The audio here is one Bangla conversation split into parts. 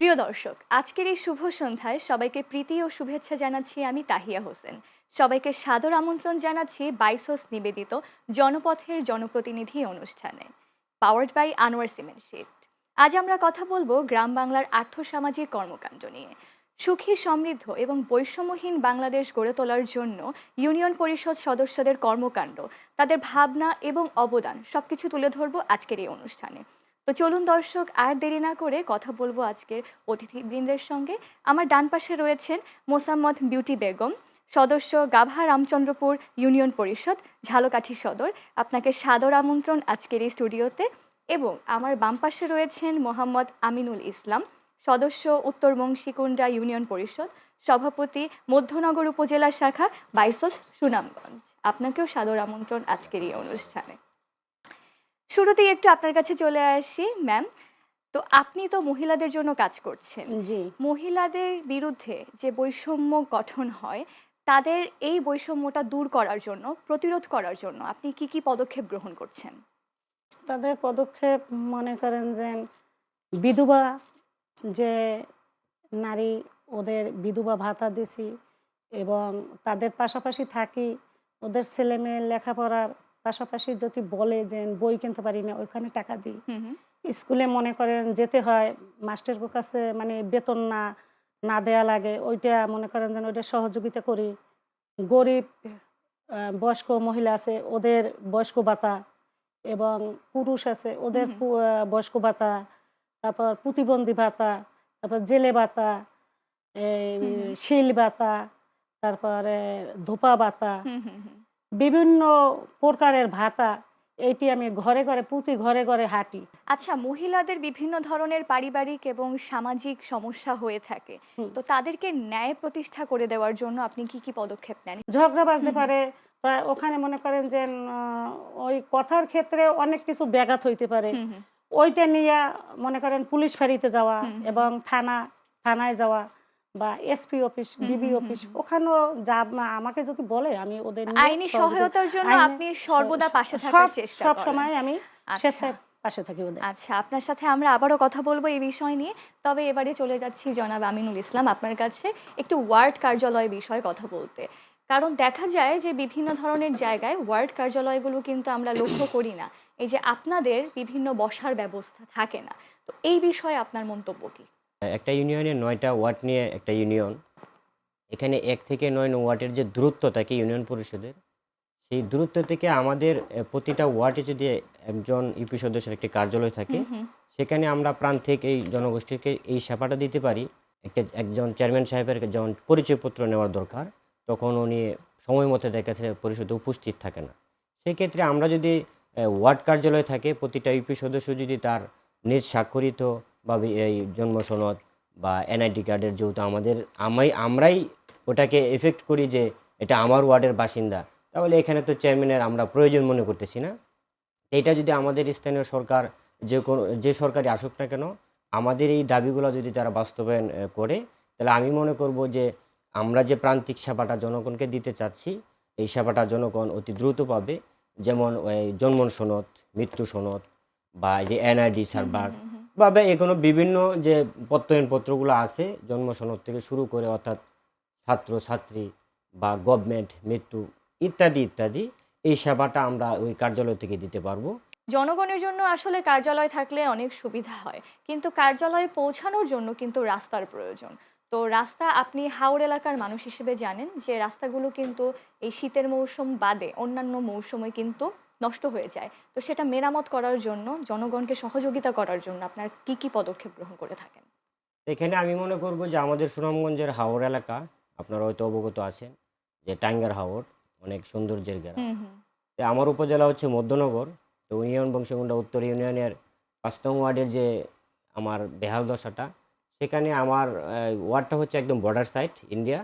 প্রিয় দর্শক, আজকের এই শুভ সন্ধ্যায় সবাইকে প্রীতি ও শুভেচ্ছা জানাচ্ছি আমি তাহিয়া হোসেন। সবাইকে সাদর আমন্ত্রণ জানাচ্ছি বাইসোস নিবেদিত জনপথের জনপ্রতিনিধি অনুষ্ঠানে, powered by Anwar cement sheet. আজ আমরা কথা বলবো গ্রাম বাংলার আর্থসামাজিক কর্মকাণ্ড নিয়ে। সুখী, সমৃদ্ধ এবং বৈষম্যহীন বাংলাদেশ গড়ে তোলার জন্য ইউনিয়ন পরিষদ সদস্যদের কর্মকাণ্ড, তাদের ভাবনা এবং অবদান সবকিছু তুলে ধরবো আজকের এই অনুষ্ঠানে। তো চলুন দর্শক, আর দেরি না করে কথা বলবো আজকের অতিথিবৃন্দের সঙ্গে। আমার ডান পাশে রয়েছেন মোসাম্মদ বিউটি বেগম, সদস্য গাভা রামচন্দ্রপুর ইউনিয়ন পরিষদ, ঝালকাঠি সদর। আপনাকে সাদর আমন্ত্রণ আজকের এই স্টুডিওতে। এবং আমার বাম পাশে রয়েছেন মোহাম্মদ আমিনুল ইসলাম, সদস্য উত্তর বংশীকুণ্ডা ইউনিয়ন পরিষদ, সভাপতি মধ্যনগর উপজেলা শাখা বাইসোস সুনামগঞ্জ। আপনাকেও সাদর আমন্ত্রণ আজকের এই অনুষ্ঠানে। শুরুতেই একটু আপনার কাছে চলে আসি ম্যাম। তো আপনি তো মহিলাদের জন্য কাজ করছেন। জি, মহিলাদের বিরুদ্ধে যে বৈষম্য গঠন হয়, তাদের এই বৈষম্যটা দূর করার জন্য, প্রতিরোধ করার জন্য আপনি কি কি পদক্ষেপ গ্রহণ করছেন? তাদের পদক্ষেপ মনে করেন যে বিধবা যে নারী, ওদের বিধবা ভাতা দিছি এবং তাদের পাশাপাশি থাকি। ওদের ছেলেমেয়ের লেখাপড়ার পাশাপাশি যদি বলে যে বই কিনতে পারি না, ওইখানে টাকা দিই। হুম হুম। স্কুলে মনে করেন যেতে হয়, মাস্টারের কাছে মানে বেতন না না দেয়া লাগে, ওইটা মনে করেন যেন ওইটা সহযোগিতা করি। গরিব বয়স্ক মহিলা আছে, ওদের বয়স্ক ভাতা এবং পুরুষ আছে হুম ওদের হুম। বয়স্ক ভাতা, তারপর প্রতিবন্ধী ভাতা, তারপর জেলে ভাতা, এই হুম হুম। শিল ভাতা, তারপরে ধোপা ভাতা, হুম হুম হুম। বিভিন্ন প্রকারের ভাতা। এইটি আমি ঘরে ঘরে প্রতি ঘরে ঘরে হাঁটি। আচ্ছা, মহিলাদের বিভিন্ন ধরনের পারিবারিক এবং সামাজিক সমস্যা হয়ে থাকে। হুম। তো তাদেরকে ন্যায় প্রতিষ্ঠা করে দেওয়ার জন্য আপনি কি কি পদক্ষেপ নেন? ঝগড়া বাজতে হুম হুম। পারে, বা ওখানে মনে করেন যে ওই কথার ক্ষেত্রে অনেক কিছু ব্যাঘাত হইতে পারে। হুম হুম। ওইটা নিয়ে মনে করেন পুলিশ ফাঁড়িতে যাওয়া হুম হুম। এবং থানায় যাওয়া বা এসপি অফিস, হুম ডিবি হুম হুম অফিস, হুম। ওখানেও যা আমাকে যদি বলে আমি ওদের নিয়ে আইনি সহযোগিতা সহায়তার জন্য আইনে আপনি সর্বদা পাশে থাকার সব চেষ্টা সব করেন। সময় আমি আচ্ছা, স্বেচ্ছায় পাশে থাকি ওদের। আচ্ছা, আপনার সাথে আমরা আবারও কথা বলবো এই বিষয় নিয়ে। তবে এবারে চলে যাচ্ছি জনাব আমিনুল ইসলাম আপনার কাছে, একটু ওয়ার্ড কার্যালয় বিষয়ে কথা বলতে। কারণ দেখা যায় যে বিভিন্ন ধরনের জায়গায় ওয়ার্ড কার্যালয়গুলো কিন্তু আমরা লক্ষ্য করি না। এই যে আপনাদের বিভিন্ন বসার ব্যবস্থা থাকে না। তো এই বিষয়ে আপনার মন্তব্য কি? একটা ইউনিয়নে ৯টা ওয়ার্ড নিয়ে একটা ইউনিয়ন। এখানে ১ থেকে ৯ ওয়ার্ডের যে দূরত্ব থাকে ইউনিয়ন পরিষদের, সেই দূরত্ব থেকে আমাদের প্রতিটা ওয়ার্ডে যদি একজন ইউপি সদস্যের একটি কার্যালয় থাকে, হুম হুম। সেখানে আমরা প্রান্তিক এই জনগোষ্ঠীকে এই সেবাটা দিতে পারি। একজন চেয়ারম্যান সাহেবের যখন পরিচয়পত্র নেওয়ার দরকার, তখন উনি সময় মতো দেখা যাচ্ছে পরিষদে উপস্থিত থাকে না। সেক্ষেত্রে আমরা যদি ওয়ার্ড কার্যালয় থাকে, প্রতিটা ইউপি সদস্য যদি তার নিজ স্বাক্ষরিত বা এই জন্ম সনদ বা এনআইডি কার্ডের, যেহেতু আমরাই ওটাকে এফেক্ট করি যে এটা আমার ওয়ার্ডের বাসিন্দা, তাহলে এখানে তো চেয়ারম্যানের আমরা প্রয়োজন মনে করতেছি না। এটা যদি আমাদের স্থানীয় সরকার, যে সরকারই আসুক না কেন, আমাদের এই দাবিগুলো যদি তারা বাস্তবায়ন করে, তাহলে আমি মনে করব যে আমরা যে প্রান্তিক সেবাটা জনগণকে দিতে চাচ্ছি, এই সেবাটা জনগণ অতি দ্রুত পাবে। যেমন ওই জন্ম সনদ, মৃত্যু সনদ বা এই যে এনআইডি হুম হুম সার্ভার হুম হুম। বা এখনো বিভিন্ন যে প্রত্যয়নপত্রগুলো আছে, জন্ম সনদ থেকে শুরু করে, অর্থাৎ ছাত্র ছাত্রী বা গভর্নমেন্ট মৃত্যু ইত্যাদি ইত্যাদি, এই সেবাটা আমরা ওই কার্যালয় থেকে দিতে পারবো। জনগণের জন্য আসলে কার্যালয় থাকলে অনেক সুবিধা হয়, কিন্তু কার্যালয়ে পৌঁছানোর জন্য কিন্তু রাস্তার প্রয়োজন। তো রাস্তা, আপনি হাওর এলাকার মানুষ হিসেবে জানেন যে রাস্তাগুলো কিন্তু এই শীতের মৌসুম বাদে অন্যান্য মৌসুমে কিন্তু নষ্ট হয়ে যায়। তো সেটা মেরামত করার জন্য, জনগণকে সহযোগিতা করার জন্য আপনার কি কি পদক্ষেপ গ্রহণ করে থাকেন? এখানে আমি মনে করব যে আমাদের সুনামগঞ্জের হাওর এলাকা, আপনারা হয়তো অবগত আছেন যে টাঙ্গার হাওর অনেক সৌন্দর্যের ঘেরা। হুম হুম। তো আমার উপজেলা হচ্ছে মধ্যনগর। তো ইউনিয়ন বংশীকুণ্ডা উত্তর ইউনিয়নের ৫ নং ওয়ার্ডের যে আমার বেহাল দশাটা, সেখানে আমার ওয়ার্ডটা হচ্ছে একদম বর্ডার সাইড ইন্ডিয়া।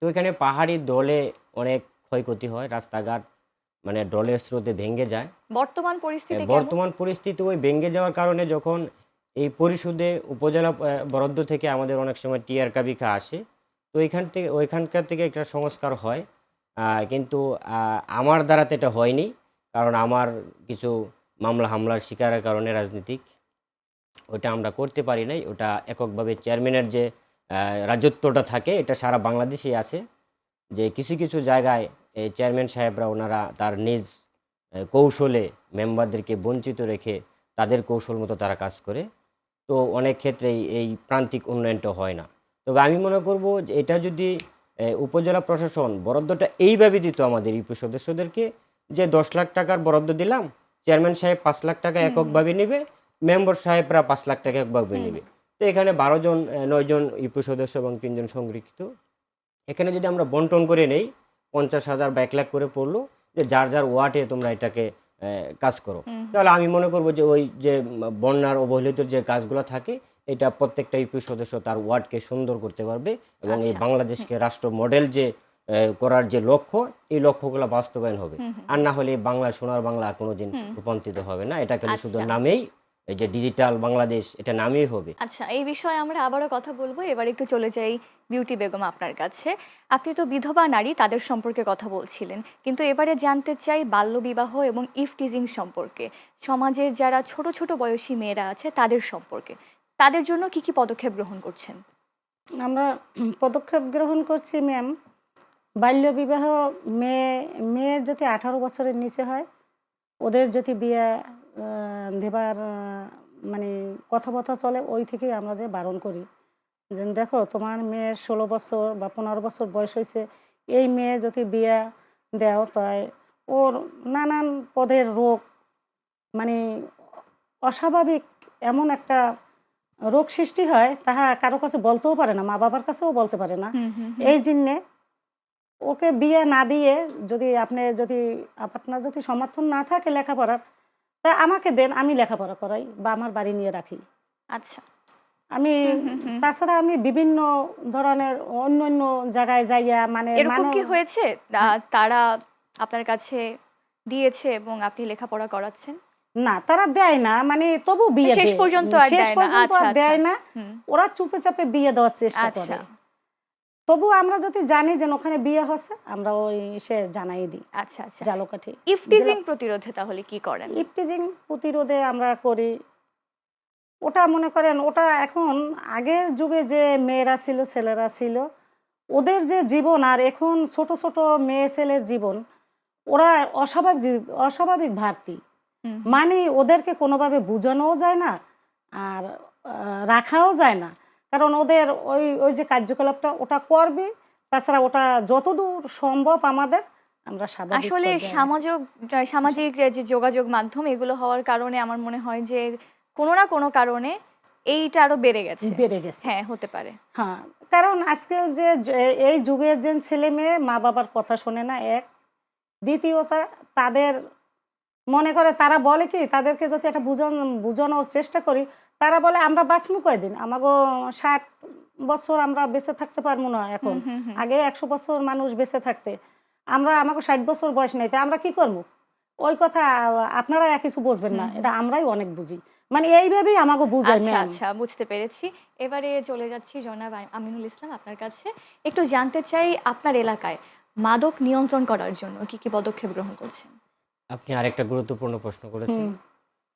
তো এখানে পাহাড়ি ঢলে অনেক ক্ষয়ক্ষতি হয়, রাস্তাঘাট মানে ঢলের স্রোতে ভেঙে যায়। বর্তমান পরিস্থিতি কেমন? বর্তমান পরিস্থিতি ওই ভেঙে যাওয়ার কারণে যখন এই পরিশোধে উপজেলা বরাদ্দ থেকে আমাদের অনেক সময় টিআর কাবিখা আসে, তো ওইখানকার থেকে একটা সংস্কার হয়। কিন্তু আমার দ্বারা তো এটা হয়নি, কারণ আমার কিছু মামলা হামলার শিকারের কারণে রাজনীতিক ওটা আমরা করতে পারি নাই। ওটা এককভাবে চেয়ারম্যানের যে রাজত্বটা থাকে এটা সারা বাংলাদেশেই আছে। যে কিছু কিছু জায়গায় এই চেয়ারম্যান সাহেবরা ওনারা তার নিজ কৌশলে মেম্বারদেরকে বঞ্চিত রেখে তাদের কৌশল মতো তারা কাজ করে। তো অনেক ক্ষেত্রেই এই প্রান্তিক উন্নয়নটা হয় না। তবে আমি মনে করব যে এটা যদি উপজেলা প্রশাসন বরাদ্দটা এইভাবে দিত আমাদের ইউপি সদস্যদেরকে, যে ১০ লাখ টাকার বরাদ্দ দিলাম, চেয়ারম্যান সাহেব ৫ লাখ টাকা হুম, হুম, এককভাবে নেবে, মেম্বার সাহেবরা ৫ লাখ টাকা এককভাবে হুম, নেবে। তো এখানে ১২ জন ৯ জন ইউপি সদস্য এবং ৩ জন সংরক্ষিত। এখানে যদি আমরা বন্টন করে নেই ৫০,০০০ বা ১ লাখ করে পড়লো, যে যার যার ওয়ার্ডে তোমরা এটাকে কাজ করো, হুম, তাহলে আমি মনে করব যে ওই যে বন্যার অবহেলিত যে কাজগুলো থাকে এটা প্রত্যেকটা ইউপি সদস্য তার ওয়ার্ডকে সুন্দর করতে পারবে এবং এই আচ্ছা, বাংলাদেশকে রাষ্ট্র মডেল যে করার যে লক্ষ্য, এই লক্ষ্যগুলো বাস্তবায়ন হবে। হুম, হুম, আর না হলে বাংলা সোনার বাংলা আর কোনোদিন হুম, রূপান্তরিত হবে না। এটা খালি শুধু আচ্ছা। নামেই, এই যে ডিজিটাল বাংলাদেশ এটা নামেই হবে। আচ্ছা, এই বিষয়ে আমরা আবারও কথা বলবো। এবার একটু চলে যাই বিউটি বেগম আপনার কাছে। আপনি তো বিধবা নারী তাদের সম্পর্কে কথা বলছিলেন। কিন্তু এবারে জানতে চাই বাল্যবিবাহ এবং ইফটিজিং সম্পর্কে। সমাজের যারা ছোট, ছোট বয়সী মেয়েরা আছে তাদের সম্পর্কে। তাদের জন্য কি পদক্ষেপ গ্রহণ করছেন? আমরা পদক্ষেপ গ্রহণ করছি ম্যাম। বাল্যবিবাহ, মেয়ে মেয়ের যদি 18 বছরের নিচে হয় ওদের যদি বিয়ে দেবার মানে কথাবার্তা চলে, ওই থেকেই আমরা যে বারণ করি যে দেখো তোমার মেয়ের 16 বছর বা 15 বছর বয়স হয়েছে, এই মেয়ে যদি বিয়ে দেও তাই ওর নানান পদের রোগ, মানে অস্বাভাবিক এমন একটা রোগ সৃষ্টি হয়, তাহা কারো কাছে বলতেও পারে না, মা বাবার কাছেও বলতে পারে না। হুম, হুম, হুম। এই জন্যে ওকে বিয়ে না দিয়ে, যদি যদি আপনার যদি সমর্থন না থাকে লেখাপড়ার, তা আমাকে দেন, আমি লেখাপড়া করাই বা আমার বাড়ি নিয়ে রাখি। আচ্ছা। আমি হুম, হুম, হুম। তাছাড়া আমি বিভিন্ন ধরনের অন্য অন্য জায়গায় যাইয়া মানে এরকম কি হয়েছে তারা আপনার কাছে দিয়েছে এবং আপনি লেখাপড়া করাচ্ছেন? না, তারা দেয় না, মানে তবু বিয়ে শেষ দেয়, পর্যন্ত আর শেষ দেয় না। পর্যন্ত আচ্ছা, আর আচ্ছা। দেয় না। হুম। ওরা চুপে চাপে বিয়ে দেওয়ার চেষ্টা করে। আচ্ছা, তবু আমরা যদি জানি যে ওখানে বিয়ে হচ্ছে, আমরা ওই সে জানাই দিই আচ্ছা, আচ্ছা। জালকাঠি জেলা। ইফটিজিং প্রতিরোধে তাহলে কি করেন? ইফটিজিং প্রতিরোধে আমরা করি, ওটা মনে করেন ওটা এখন আগের যুগে যে মেয়েরা ছিল ছেলেরা ছিল ওদের যে জীবন আর এখন ছোট ছোট মেয়ে ছেলের জীবন, ওরা অস্বাভাবিক অস্বাভাবিক ভারতী। হুম, মানে ওদেরকে কোনোভাবে বোঝানোও যায় না আর রাখাও যায় না, কারণ ওদের ওই ওই যে কার্যকলাপটা ওটা করবে। তাছাড়া ওটা যতদূর সম্ভব আমাদের আমরা স্বাভাবিক আসলে পর্যায়ে রাখি। সামাজিক যে যোগাযোগ মাধ্যম এগুলো হওয়ার কারণে আমার মনে হয় যে কোনো না কোনো কারণে এইটা আরো বেড়ে গেছে। বেড়ে গেছে। হ্যাঁ, হতে পারে। হ্যাঁ, কারণ আজকে যে এই যুগের যে ছেলে মেয়ে মা বাবার কথা শোনে না, এক। দ্বিতীয়ত তাদের মনে করে, তারা বলে কি, তাদেরকে যদি একটা বুঝানোর চেষ্টা করি, তারা বলে আমরা বাঁচমু কয়দিন, আমাগো 60 বছর আমরা বেঁচে থাকতে পারবো না এখন। হুম, হুম, হুম। আগে 100 বছর মানুষ বেঁচে থাকতে, আমরা আমাকে 60 বছর বয়স নেই, তাই আমরা কি করবো? ওই কথা আপনারা কিছু বুঝবেন না, এটা আমরাই অনেক বুঝি, মানে এইভাবেই আমাকে বুঝায় আচ্ছা, ম্যাম। আচ্ছা, বুঝতে পেরেছি। এবারে চলে যাচ্ছি জনাব আমিনুল ইসলাম আপনার কাছে। একটু জানতে চাই আপনার এলাকায় মাদক নিয়ন্ত্রণ করার জন্য কি পদক্ষেপ গ্রহণ করছেন? আপনি আরেকটা গুরুত্বপূর্ণ প্রশ্ন করেছেন। হুম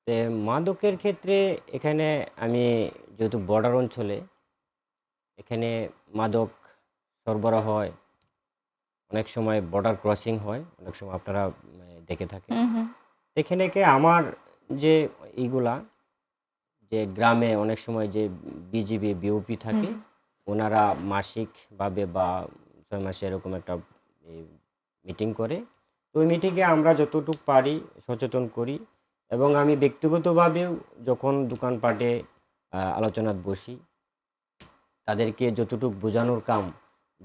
তে মাদকের ক্ষেত্রে এখানে আমি যেহেতু বর্ডার অঞ্চলে, এখানে মাদক সরবরাহ হয়, অনেক সময় বর্ডার ক্রসিং হয়, অনেক সময় আপনারা দেখে থাকেন। হুম, হুম, এখানে আমার যে এইগুলা, যে গ্রামে অনেক সময় যে বিজিবি বিওপি থাকে, হুম। ওনারা মাসিকভাবে বা 6 মাসে এরকম একটা মিটিং করে। তো ওই মিটিংয়ে আমরা যতটুকু পারি সচেতন করি এবং আমি ব্যক্তিগতভাবেও যখন দোকানপাটে আলোচনায় বসি, তাদেরকে যতটুকু বোঝানোর কাম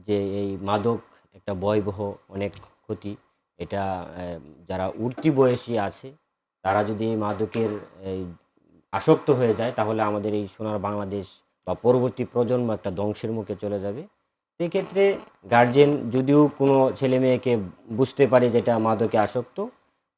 যে এই মাদক একটা ভয়াবহ অনেক ক্ষতি। এটা যারা উঠতি বয়সী আছে তারা যদি এই মাদকের এই আসক্ত হয়ে যায় তাহলে আমাদের এই সোনার বাংলাদেশ বা পরবর্তী প্রজন্ম একটা ধ্বংসের মুখে চলে যাবে। সেক্ষেত্রে গার্জেন যদিও কোনো ছেলে মেয়েকে বুঝতে পারে যেটা মাদকে আসক্ত,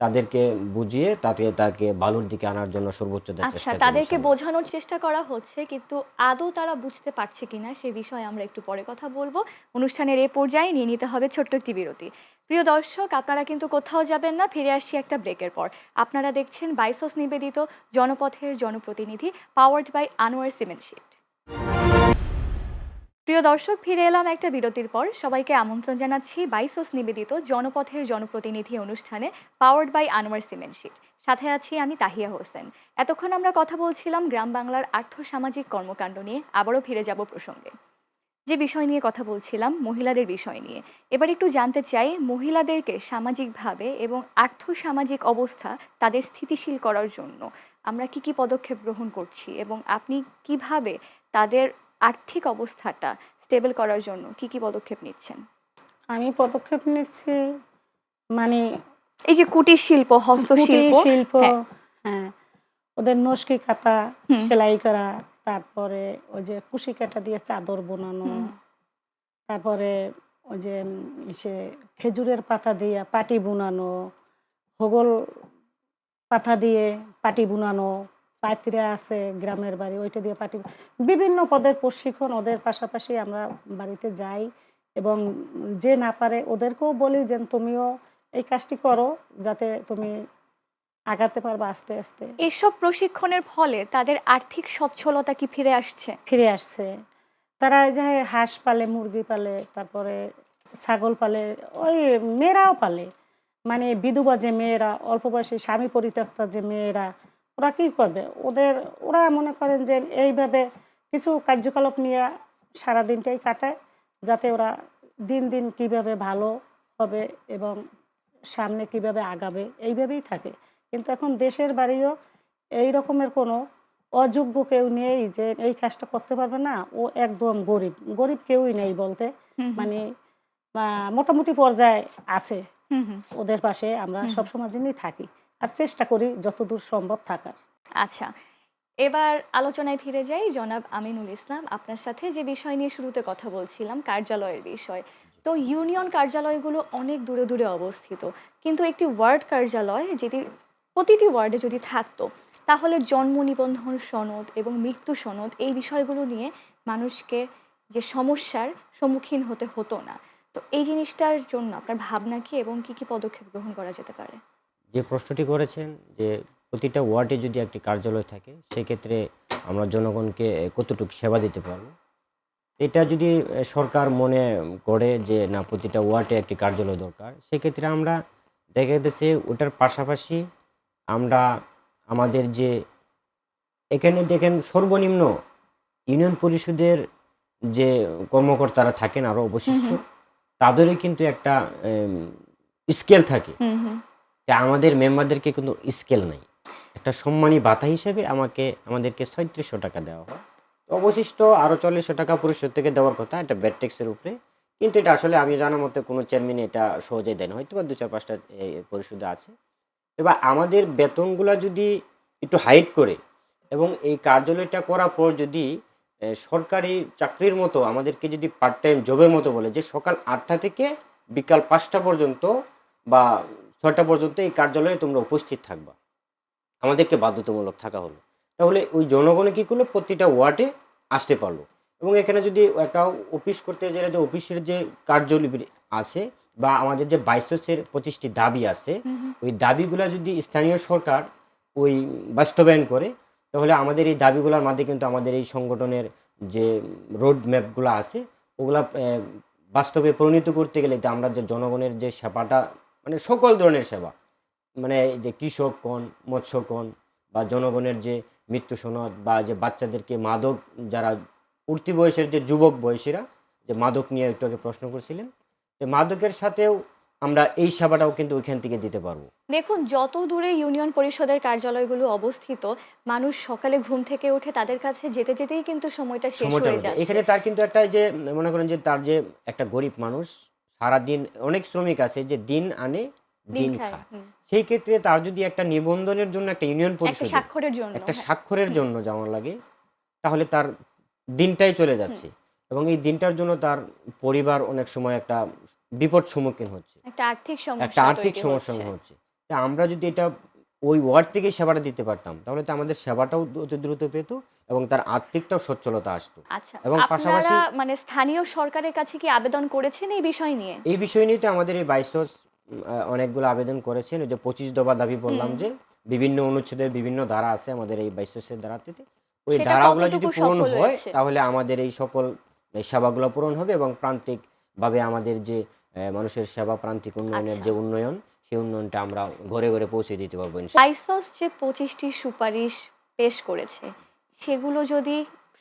তাদেরকে বুঝিয়ে তাকে ভালোর দিকে আনার জন্য সর্বোচ্চ দেওয়ার আচ্ছা, চেষ্টা করব তাদেরকে ইনশাআল্লাহ। বোঝানোর চেষ্টা করা হচ্ছে, কিন্তু আদৌ তারা বুঝতে পারছে কিনা সে বিষয়ে আমরা একটু পরে কথা বলবো। অনুষ্ঠানের এই পর্যায়ে নিয়ে নিতে হবে ছোট্ট একটি বিরতি। প্রিয় দর্শক, আপনারা কিন্তু কোথাও যাবেন না, ফিরে আসছি একটা ব্রেকের পর। আপনারা দেখছেন বাইসস নিবেদিত জনপথের জনপ্রতিনিধি, powered by Anwar cement sheet. প্রিয় দর্শক, ফিরে এলাম একটা বিরতির পর। সবাইকে আমন্ত্রণ জানাচ্ছি বাইসস নিবেদিত জনপথের জনপ্রতিনিধি অনুষ্ঠানে, powered by Anwar cement sheet. সাথে আছি আমি তাহিয়া হোসেন। এতক্ষণ আমরা কথা বলছিলাম গ্রাম বাংলার আর্থসামাজিক কর্মকাণ্ড নিয়ে। আবারও ফিরে যাব প্রসঙ্গে। যে বিষয় নিয়ে কথা বলছিলাম, মহিলাদের বিষয় নিয়ে। এবার একটু জানতে চাই, মহিলাদেরকে সামাজিকভাবে এবং আর্থসামাজিক অবস্থা তাদের স্থিতিশীল করার জন্য আমরা কি কি পদক্ষেপ গ্রহণ করছি, এবং আপনি কিভাবে তাদের আর্থিক অবস্থাটা স্টেবল করার জন্য কি কি পদক্ষেপ নিচ্ছেন? আমি পদক্ষেপ নিচ্ছি, মানে এই যে কুটির শিল্প, কুটির হস্তশিল্প। শিল্প, হ্যাঁ। হ্যাঁ, ওদের নকশি কাঁথা হুম। সেলাই করা, তারপরে ওই যে কুশি কাঁটা দিয়ে চাদর বোনানো, হুম। তারপরে ওই যে ইসে খেজুরের পাতা দিয়ে পাটি বুনানো, হোগল পাতা দিয়ে পাটি বুনানো, পাত্রীরা আছে গ্রামের বাড়ি, ওইটা দিয়ে পাটি, বিভিন্ন পদের প্রশিক্ষণ ওদের। পাশাপাশি আমরা বাড়িতে যাই এবং যে না পারে ওদেরকেও বলি যে তুমিও এই কাজটি করো, যাতে তুমি আগাতে পারবে আস্তে আস্তে। এসব প্রশিক্ষণের ফলে তাদের আর্থিক সচ্ছলতা কি ফিরে আসছে? ফিরে আসছে। তারা এই যে হাঁস পালে, মুরগি পালে, তারপরে ছাগল পালে, ওই মেয়েরাও পালে। মানে বিধবা যে মেয়েরা, অল্প বয়সী স্বামী পরিত্যক্তা যে মেয়েরা, ওরা কী করবে? ওরা মনে করেন যে এইভাবে কিছু কার্যকলাপ নিয়ে সারাদিনটাই কাটায়, যাতে ওরা দিন দিন কীভাবে ভালো হবে এবং সামনে কিভাবে আগাবে, এইভাবেই থাকে। কিন্তু এখন দেশের বাড়িও এই রকমের কোনো অযোগ্য কেউ নেই যে এই কাজটা করতে পারবে না, ও একদম গরিব গরিব কেউই নেই বলতে। হুম। মানে মোটামুটি পর্যায়ে আছে। হুম। হুম। ওদের পাশে আমরা সবসময় জন্যই থাকি আর চেষ্টা করি যতদূর সম্ভব থাকার। আচ্ছা, এবার আলোচনায় ফিরে যাই। জনাব আমিনুল ইসলাম, আপনার সাথে যে বিষয় নিয়ে শুরুতে কথা বলছিলাম, কার্যালয়ের বিষয়। তো ইউনিয়ন কার্যালয়গুলো অনেক দূরে দূরে অবস্থিত, কিন্তু একটি ওয়ার্ড কার্যালয় যদি প্রতিটি ওয়ার্ডে যদি থাকতো, তাহলে জন্ম নিবন্ধন সনদ এবং মৃত্যু সনদ, এই বিষয়গুলো নিয়ে মানুষকে যে সমস্যার সম্মুখীন হতে হতো না। তো এই জিনিসটার জন্য আপনার ভাবনা কি, এবং কি কি পদক্ষেপ গ্রহণ করা যেতে পারে? যে প্রশ্নটি করেছেন যে প্রতিটা ওয়ার্ডে যদি একটি কার্যালয় থাকে, সেক্ষেত্রে আমরা জনগণকে কতটুকু সেবা দিতে পারবো। এটা যদি সরকার মনে করে যে না প্রতিটা ওয়ার্ডে একটি কার্যালয় দরকার, সেক্ষেত্রে আমরা দেখা যাচ্ছে ওটার পাশাপাশি আমরা আমাদের যে এখানে দেখেন সর্বনিম্ন ইউনিয়ন পরিষদের যে কর্মকর্তারা থাকেন আরও অবশিষ্ট, তাদেরই কিন্তু একটা স্কেল থাকে। হুম। হুম। তা আমাদের মেম্বারদেরকে কিন্তু স্কেল নাই। একটা সম্মানী ভাতা হিসেবে আমাদেরকে ৩৬০০ টাকা দেওয়া হয়। তো অবশিষ্ট আরও ৪০০ টাকা পরিষদ থেকে দেওয়ার কথা, এটা ব্যাড ট্যাক্সের উপরে। কিন্তু এটা আসলে আমি জানার মতে কোনো চেয়ারম্যান এটা সহজে দেন, হয়তো বা ২-৪-৫টা পরিষদে আছে। এবার আমাদের বেতনগুলা যদি একটু হাইট করে এবং এই কার্যালয়টা করার পর যদি সরকারি চাকরির মতো আমাদেরকে যদি পার্ট টাইম জবের মতো বলে যে সকাল ৮টা থেকে বিকাল ৫টা পর্যন্ত বা ৬টা পর্যন্ত এই কার্যালয়ে তোমরা উপস্থিত থাকবা, আমাদেরকে বাধ্যতামূলক থাকা হলো, তাহলে ওই জনগণে কী করলো, প্রতিটা ওয়ার্ডে আসতে পারলো। এবং এখানে যদি একটা অফিস করতে গেলে যে অফিসের যে কার্যলিপি আছে বা আমাদের যে বাইসের 25টি দাবি আছে, ওই দাবিগুলা যদি স্থানীয় সরকার ওই বাস্তবায়ন করে, তাহলে আমাদের এই দাবিগুলোর মধ্যে কিন্তু আমাদের এই সংগঠনের যে রোড ম্যাপগুলো আছে ওগুলা বাস্তবে পরিণত করতে গেলে আমরা যে জনগণের যে সেবাটা, মানে সকল ধরনের সেবা, মানে যে কৃষক কোন, মৎস্য কোন, বা জনগণের যে মৃত্যু সনদ, বা যে বাচ্চাদেরকে মাদক, যারা উঠতি বয়সের যে যুবক বয়সীরা যে মাদক নিয়ে একটু আগে প্রশ্ন করছিলেন, যে মাদকের সাথেও আমরা এই সেবাটাও কিন্তু ওইখান থেকে দিতে পারবো। দেখুন, যত দূরে ইউনিয়ন পরিষদের কার্যালয়গুলো অবস্থিত, মানুষ সকালে ঘুম থেকে উঠে তাদের কাছে যেতে যেতেই কিন্তু সময়টা শেষ হয়ে যাচ্ছে। এখানে তার কিন্তু একটা যে মনে করেন যে তার যে একটা গরিব মানুষ সারাদিন, অনেক শ্রমিক আছে যে দিন আনে দিন খায়। খায়, সেই ক্ষেত্রে তার যদি একটা নিবন্ধনের জন্য একটা ইউনিয়ন একটা পরিষদ স্বাক্ষরের জন্য। একটা হ্যাঁ। স্বাক্ষরের জন্য যেমন লাগে, তাহলে তার দিনটাই চলে যাচ্ছে এবং এই দিনটার জন্য তার পরিবার অনেক সময় একটা বিপদ সম্মুখীন হচ্ছে, একটা আর্থিক একটা সমস্যা আর্থিক তৈরি সমস্যা হচ্ছে। হচ্ছে। তা আমরা যদি এটা ওই ওয়ার্ড থেকেই সেবাটা দিতে পারতাম তাহলে তো আমাদের সেবাটাও অতি দ্রুত পেত এবং তার আর্থিকটাও সচ্ছলতা আসতো। আচ্ছা, এবং পাশাপাশি আপনারা মানে স্থানীয় সরকারের কাছে কি আবেদন করেছেন এই বিষয় নিয়ে? এই বিষয় নিয়ে তো আমাদের এই বাইসস অনেকগুলো আবেদন করেছেন। ওই যে 25 দফা দাবি বললাম হুম, যে বিভিন্ন অনুচ্ছেদের বিভিন্ন ধারা আছে আমাদের এই বাইসসের ধারাতে। ওই সেটা ধারাগুলো যদি কতটুকু পূরণ সফল হয় হয়েছে? তাহলে আমাদের এই সকল এই সেবাগুলো পূরণ হবে এবং প্রান্তিকভাবে আমাদের যে মানুষের সেবা প্রান্তিক উন্নয়নের আচ্ছা, যে উন্নয়ন সেই উন্নয়নটা আমরা ঘরে ঘরে পৌঁছে দিতে পারবো বাইসস যে 25টি সুপারিশ পেশ করেছে সেগুলো যদি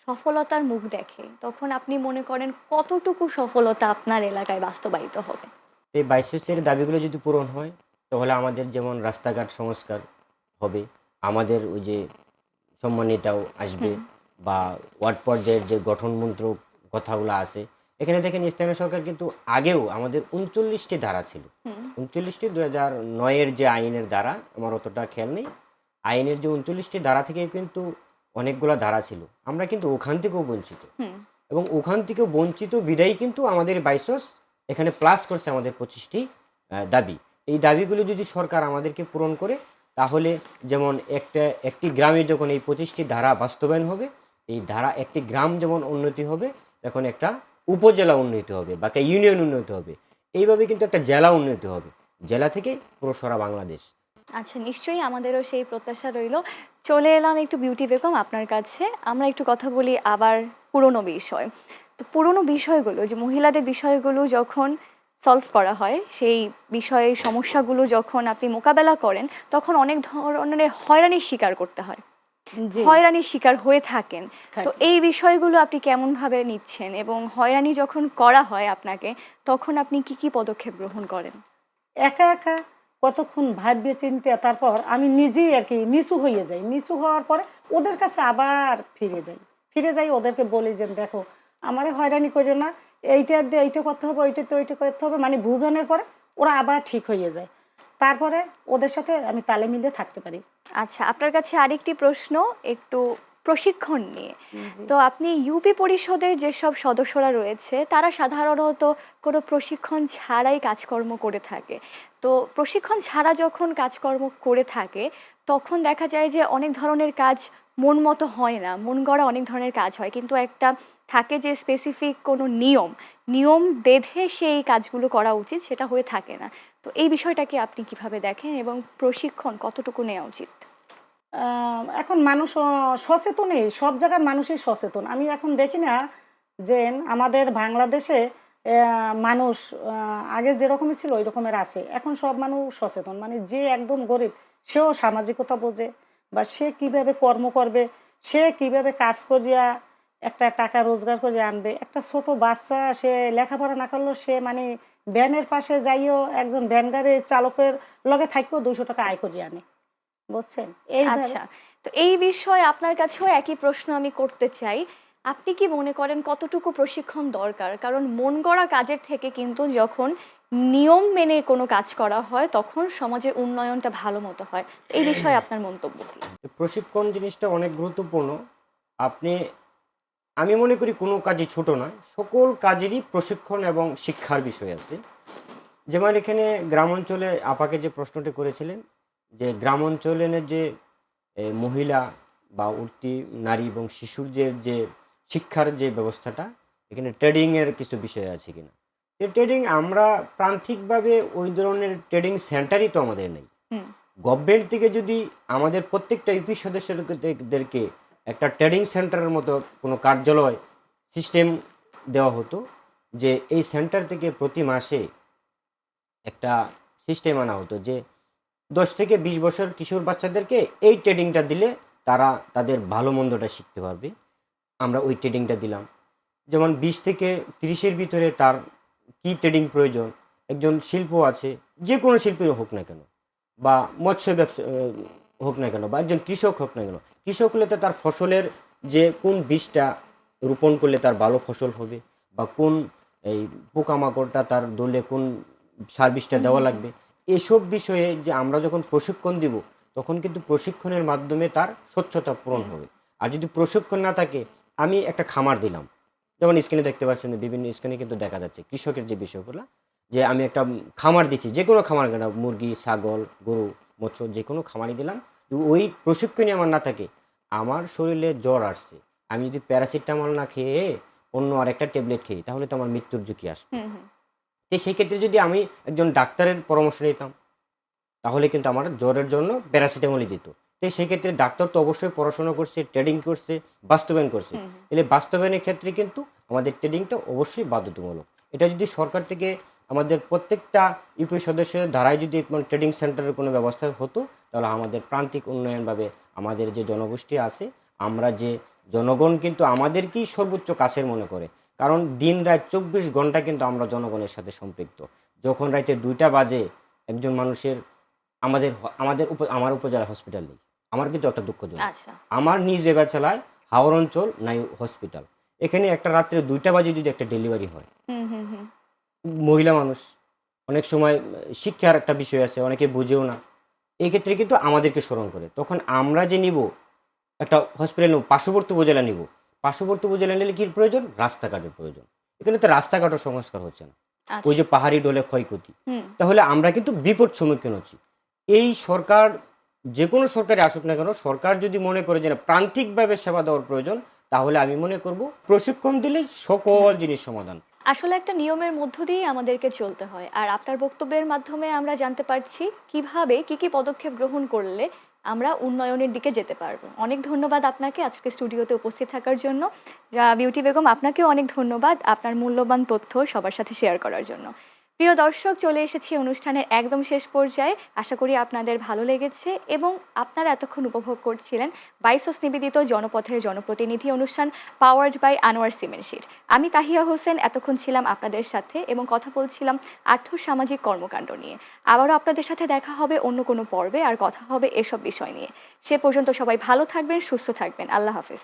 সফলতার মুখ দেখে তখন আপনি মনে করেন কতটুকু সফলতা আপনার এলাকায় বাস্তবায়িত হবে? এই বাইসেসের দাবিগুলো যদি পূরণ হয় তাহলে আমাদের যেমন রাস্তাঘাট সংস্কার হবে, আমাদের ওই যে সম্মানিতাও আসবে হুম, বা ওয়ার্ড পর্যায়ের যে গঠনমন্ত্রক কথাগুলো আছে। এখানে দেখেন স্থানীয় সরকার কিন্তু আগেও আমাদের 39টি ধারা ছিল। হুম, 39টি 2009-এর যে আইনের ধারা, আমার অতটা খেয়াল নেই। আইনের যে 39টি ধারা থেকে কিন্তু অনেকগুলো ধারা ছিল, আমরা কিন্তু ওখান থেকেও বঞ্চিত হুম। এবং ওখান থেকেও বঞ্চিত বিদায়ী কিন্তু আমাদের বাইসস এখানে প্লাস করছে আমাদের 25টি দাবি। এই দাবিগুলো যদি সরকার আমাদেরকে পূরণ করে তাহলে যেমন একটি গ্রামে যখন এই 25টি ধারা বাস্তবায়ন হবে, এই ধারা একটি গ্রাম যেমন উন্নতি হবে তখন একটা উপজেলা উন্নতি হবে বা একটা ইউনিয়ন উন্নতি হবে, এইভাবে কিন্তু একটা জেলা উন্নতি হবে, জেলা থেকে পুরো সারা বাংলাদেশ। আচ্ছা, নিশ্চয়ই আমাদেরও সেই প্রত্যাশা রইল। চলে এলাম একটু বিউটি বেগম আপনার কাছে। আমরা একটু কথা বলি আবার পুরনো বিষয়। তো পুরনো বিষয়গুলো যে মহিলাদের বিষয়গুলো যখন সলভ করা হয়, সেই বিষয়ের সমস্যাগুলো যখন আপনি মোকাবেলা করেন, তখন অনেক ধরনের হয়রানির শিকার করতে হয়। জি, হয়রানির শিকার হয়ে থাকেন। তো থাকি। এই বিষয়গুলো আপনি কেমনভাবে নিচ্ছেন? এবং হয়রানি যখন করা হয় আপনাকে, তখন আপনি কি, কি পদক্ষেপ গ্রহণ করেন? একা একা কতক্ষণ ভাববে চিন্তা, তারপর আমি নিজেই আর কি নিচু হয়ে যাই। নিচু হওয়ার পরে ওদের কাছে আবার ফিরে যাই ওদেরকে বলি যে দেখো আমারে হয়রানি করিও না, এইটা দিয়ে এইটা করতে হবে, ওইটা তো ওইটা করতে হবে, মানে বুঝানোর পরে ওরা আবার ঠিক হয়ে যায়। তারপরে ওদের সাথে আমি তালে মিলে থাকতে পারি। আচ্ছা, আপনার কাছে আরেকটি প্রশ্ন একটু প্রশিক্ষণ নিয়ে। জি। তো আপনি ইউপি পরিষদের যেসব সদস্যরা রয়েছে তারা সাধারণত কোনো প্রশিক্ষণ ছাড়াই কাজকর্ম করে থাকে। তো প্রশিক্ষণ ছাড়া যখন কাজকর্ম করে থাকে তখন দেখা যায় যে অনেক ধরনের কাজ মন মতো হয় না। মন গড়া অনেক ধরনের কাজ হয়। কিন্তু একটা থাকে যে স্পেসিফিক কোনো নিয়ম বেঁধে সেই কাজগুলো করা উচিত সেটা হয়ে থাকে না। তো এই বিষয়টাকে আপনি কিভাবে দেখেন এবং প্রশিক্ষণ কতটুকু নেওয়া উচিত? এখন মানুষ সচেতনই, সব জায়গার মানুষই সচেতন। আমি এখন দেখি না যে আমাদের বাংলাদেশে মানুষ আগে যেরকমই ছিল ওই রকমের আছে। এখন সব মানুষ সচেতন। মানে যে একদম গরিব সেও সামাজিকতা বোঝে বা সে কিভাবে কর্ম করবে, সে কিভাবে কাজ করিয়া একটা টাকা রোজগার করে আনবে। একটা ছোট বাচ্চা সে লেখাপড়া না করলেও সে মানে ভ্যানের পাশে যাইও একজন ভ্যান গাড়ির চালকের লগে থাকলেও 200 টাকা আয় করিয়ে আনে। বুঝছেন? এইভাবে আচ্ছা। তো এই বিষয়ে আপনার কাছেও একই প্রশ্ন আমি করতে চাই। আপনি কি মনে করেন কতটুকু প্রশিক্ষণ দরকার? কারণ মন গড়া কাজের থেকে কিন্তু যখন নিয়ম মেনে কোনো কাজ করা হয় তখন সমাজে উন্নয়নটা ভালো মতো হয়। তো এই বিষয়ে আপনার মন্তব্য কি? তো প্রশিক্ষণ জিনিসটা অনেক গুরুত্বপূর্ণ। আপনি আমি মনে করি কোনো কাজই ছোট নয়, সকল কাজেরই প্রশিক্ষণ এবং শিক্ষার বিষয় আছে। যেমন এখানে গ্রাম অঞ্চলে আপাকে যে প্রশ্নটি করেছিলেন যে গ্রাম অঞ্চলের যে মহিলা বা উঠতি নারী এবং শিশুর যে শিক্ষার যে ব্যবস্থাটা, এখানে ট্রেডিংয়ের কিছু বিষয় আছে কিনা। এই ট্রেডিং আমরা প্রান্তিকভাবে ওই ধরনের ট্রেডিং সেন্টারই তো আমাদের নেই। হুম, গভর্নমেন্ট থেকে যদি আমাদের প্রত্যেকটা ইউপি সদস্যদেরকে একটা ট্রেডিং সেন্টারের মতো কোনো কার্যালয় সিস্টেম দেওয়া হতো, যে এই সেন্টার থেকে প্রতি মাসে একটা সিস্টেম আনা হতো যে 10 থেকে 20 বছর কিশোর বাচ্চাদেরকে এই ট্রেডিংটা দিলে তারা তাদের ভালো মন্দটা শিখতে পারবে, আমরা ওই ট্রেডিংটা দিলাম। যেমন 20 থেকে 30-এর ভিতরে তার কি ট্রেডিং প্রয়োজন, একজন শিল্প আছে, যে কোনো শিল্পী হোক না কেন বা মৎস্য ব্যবসা হোক না কেন বা একজন কৃষক হোক না কেন, কৃষক হলে তো তার ফসলের যে কোন বীজটা রোপণ করলে তার ভালো ফসল হবে বা কোন এই পোকামাকড়টা তার দলে কোন সার বীজটা হুম, দেওয়া হুম, হুম। লাগবে, এসব বিষয়ে যে আমরা যখন প্রশিক্ষণ দিব তখন কিন্তু প্রশিক্ষণের মাধ্যমে তার স্বচ্ছতা পূরণ হুম, হবে। আর যদি প্রশিক্ষণ না থাকে, আমি একটা খামার দিলাম, যেমন স্ক্রিনে দেখতে পাচ্ছেন বিভিন্ন স্ক্রিনে কিন্তু দেখা যাচ্ছে কৃষকের যে বিষয়গুলো, যে আমি একটা খামার দিচ্ছি, যে কোনো খামার কেন, মুরগি, ছাগল, গরু, মৎস্য, যে কোনো খামারই দিলাম, তো ওই প্রশিক্ষণই আমার না থাকে, আমার শরীরে জ্বর আসছে, আমি যদি প্যারাসিটামল না খেয়ে অন্য আরেকটা ট্যাবলেট খেয়ে, তাহলে তো আমার মৃত্যুর ঝুঁকি আসবে। হুম, হুম। তো সেই ক্ষেত্রে যদি আমি একজন ডাক্তারের পরামর্শ নিতাম, তাহলে কিন্তু আমার জ্বরের জন্য প্যারাসিটামলই দিত। তো সেই ক্ষেত্রে ডাক্তার তো অবশ্যই পড়াশোনা করছে, ট্রেডিং করছে, বাস্তবায়ন করছে। হুম, হুম। তাহলে বাস্তবায়নের ক্ষেত্রে কিন্তু আমাদের ট্রেডিংটা অবশ্যই বাধ্যতামূলক। এটা যদি সরকার থেকে আমাদের প্রত্যেকটা ইউপি সদস্যের ধারায় যদি ট্রেডিং সেন্টারের কোনো ব্যবস্থা হতো, তাহলে আমাদের প্রান্তিক উন্নয়নভাবে আমাদের যে জনগোষ্ঠী আছে, আমরা যে জনগণ কিন্তু আমাদেরকেই সর্বোচ্চ কাছের মনে করে। কারণ দিন রাত 24 ঘন্টা কিন্তু আমরা জনগণের সাথে সম্পৃক্ত। যখন রাতে 2টা বাজে একজন মানুষের আমার উপজেলা হসপিটাল নেই, আমার কিন্তু একটা দুঃখজনক। আচ্ছা। আমার নিজ এলাকায় হাওড় অঞ্চল নাই হসপিটাল, এখানে একটা রাত্রে 2টা বাজে যদি একটা ডেলিভারি হয়, হুম, হুম, হুম। মহিলা মানুষ, অনেক সময় শিক্ষার একটা বিষয় আছে, অনেকে বুঝেও না, এই ক্ষেত্রে কিন্তু আমাদেরকে স্মরণ করে। তখন আমরা যে নিব একটা হসপিটাল নেব, পার্শ্ববর্তী উপজেলা নিব, পার্শ্ববর্তী উপজেলা নিলে কি প্রয়োজন? রাস্তাঘাটের প্রয়োজন। এখানে তো রাস্তাঘাটের সংস্কার হচ্ছে না, ওই আচ্ছা। যে পাহাড়ি ডলে ক্ষয়ক্ষতি। হুম। তাহলে আমরা কিন্তু বিপদ সম্মুখীন হচ্ছি। এই সরকার, যে কোনো সরকারি আসুক না কেন, সরকার যদি মনে করে যে না, প্রান্তিকভাবে সেবা দেওয়ার প্রয়োজন, তাহলে আমি মনে করব প্রশিক্ষণ দিলেই সকল জিনিস সমাধান। আসলে একটা নিয়মের মধ্য দিয়েই আমাদেরকে চলতে হয়। আর আপনার বক্তব্যের মাধ্যমে আমরা জানতে পারছি কিভাবে কি, কি পদক্ষেপ গ্রহণ করলে আমরা উন্নয়নের দিকে যেতে পারবো। অনেক ধন্যবাদ আপনাকে আজকে স্টুডিওতে উপস্থিত থাকার জন্য। বিউটি বেগম, আপনাকেও অনেক ধন্যবাদ আপনার মূল্যবান তথ্য সবার সাথে শেয়ার করার জন্য। প্রিয় দর্শক, চলে এসেছি অনুষ্ঠানের একদম শেষ পর্যায়ে। আশা করি আপনাদের ভালো লেগেছে এবং আপনারা এতক্ষণ উপভোগ করছিলেন বাইসোস নিবেদিত জনপথের জনপ্রতিনিধি অনুষ্ঠান, powered by Anwar cement sheet. আমি তাহিয়া হোসেন এতক্ষণ ছিলাম আপনাদের সাথে এবং কথা বলছিলাম আর্থসামাজিক কর্মকাণ্ড নিয়ে। আবারও আপনাদের সাথে দেখা হবে অন্য কোনো পর্বে, আর কথা হবে এসব বিষয় নিয়ে। সে পর্যন্ত সবাই ভালো থাকবেন, সুস্থ থাকবেন। আল্লাহ হাফেজ।